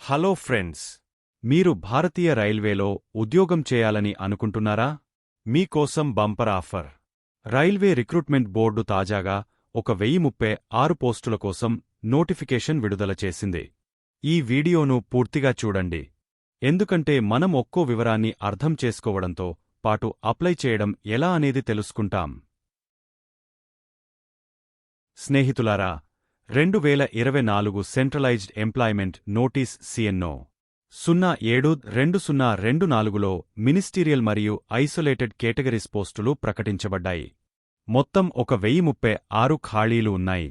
Hello friends, మీరు భారతీయ రైల్వేలో ఉద్యోగం చేయాలని అనుకుంటున్నారా? మీకోసం bumper offer. Railway recruitment board తాజాగా 1036 పోస్టుల కోసం నోటిఫికేషన్ విడుదల చేసింది. ఈ వీడియోను పూర్తిగా చూడండి, ఎందుకంటే మనం ఒక్కో వివరాన్ని అర్థం చేసుకోవడంతో పాటు అప్లై చేయడం ఎలా అనేది తెలుసుకుంటాం. స్నేహితులారా, 2024 సెంట్రలైజ్డ్ ఎంప్లాయ్మెంట్ నోటీస్ CNO 07/2024లో మినిస్టీరియల్ మరియు ఐసోలేటెడ్ కేటగిరీస్ పోస్టులు ప్రకటించబడ్డాయి. మొత్తం 1036 ఖాళీలు ఉన్నాయి.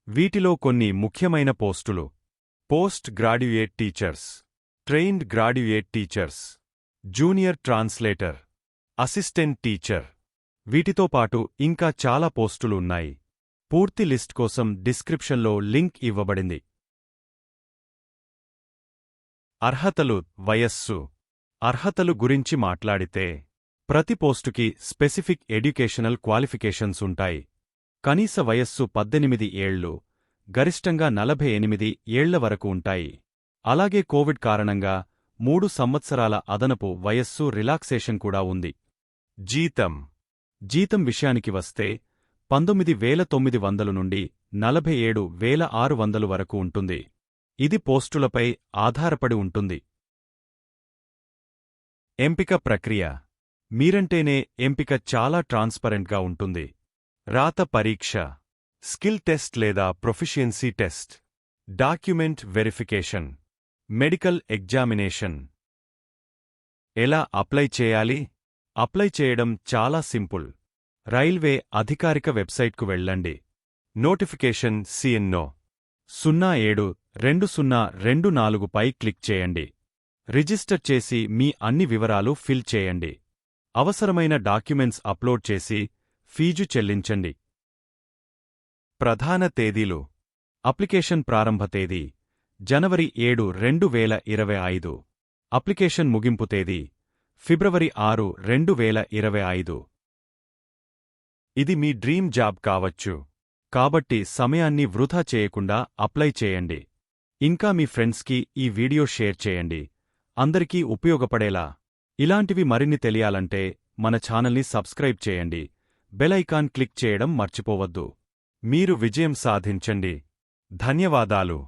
వీటిలో కొన్ని ముఖ్యమైన పోస్టులు: post graduate teachers, trained graduate teachers, junior translator, assistant teacher. వీటితో పాటు ఇంకా చాలా పోస్టులు ఉన్నాయి. పూర్తి లిస్ట్ కోసం డిస్క్రిప్షన్లో లింక్ ఇవ్వబడింది. అర్హతలు, వయస్సు. అర్హతలు గురించి మాట్లాడితే, ప్రతి పోస్టుకి స్పెసిఫిక్ ఎడ్యుకేషనల్ క్వాలిఫికేషన్స్ ఉంటాయి. కనీస వయస్సు 18 ఏళ్లు, గరిష్టంగా 48 ఏళ్ల వరకు ఉంటాయి. అలాగే కోవిడ్ కారణంగా 3 సంవత్సరాల అదనపు వయస్సు రిలాక్సేషన్ కూడా ఉంది. జీతం విషయానికి వస్తే 19,900 నుండి 47,600 వరకు ఉంటుంది. ఇది పోస్టులపై ఆధారపడి ఉంటుంది. ఎంపిక ప్రక్రియ. మీరంటేనే ఎంపిక చాలా ట్రాన్స్పరెంట్గా ఉంటుంది. రాత పరీక్ష, స్కిల్ టెస్ట్ లేదా proficiency test, document verification, medical examination. ఎలా అప్లై చేయాలి? అప్లై చేయడం చాలా సింపుల్. రైల్వే అధికారిక వెబ్సైట్కు వెళ్ళండి. నోటిఫికేషన్ CNO 07/2024పై క్లిక్ చేయండి. రిజిస్టర్ చేసి మీ అన్ని వివరాలు ఫిల్ చేయండి. అవసరమైన డాక్యుమెంట్స్ అప్లోడ్ చేసి ఫీజు చెల్లించండి. ప్రధాన తేదీలు. అప్లికేషన్ ప్రారంభ తేదీ జనవరి 7, 2025. అప్లికేషన్ ముగింపు తేదీ ఫిబ్రవరి 6, 2025. ఇది మీ డ్రీమ్ జాబ్ కావచ్చు. కాబట్టి సమయాన్ని వృధా చేయకుండా అప్లై చేయండి. ఇంకా మీ ఫ్రెండ్స్కి ఈ వీడియో షేర్ చేయండి, అందరికీ ఉపయోగపడేలా. ఇలాంటివి మరిన్ని తెలియాలంటే మన ఛానల్ని సబ్స్క్రైబ్ చేయండి, బెల్ ఐకాన్ క్లిక్ చేయడం మర్చిపోవద్దు. మీరు విజయం సాధించండి. ధన్యవాదాలు.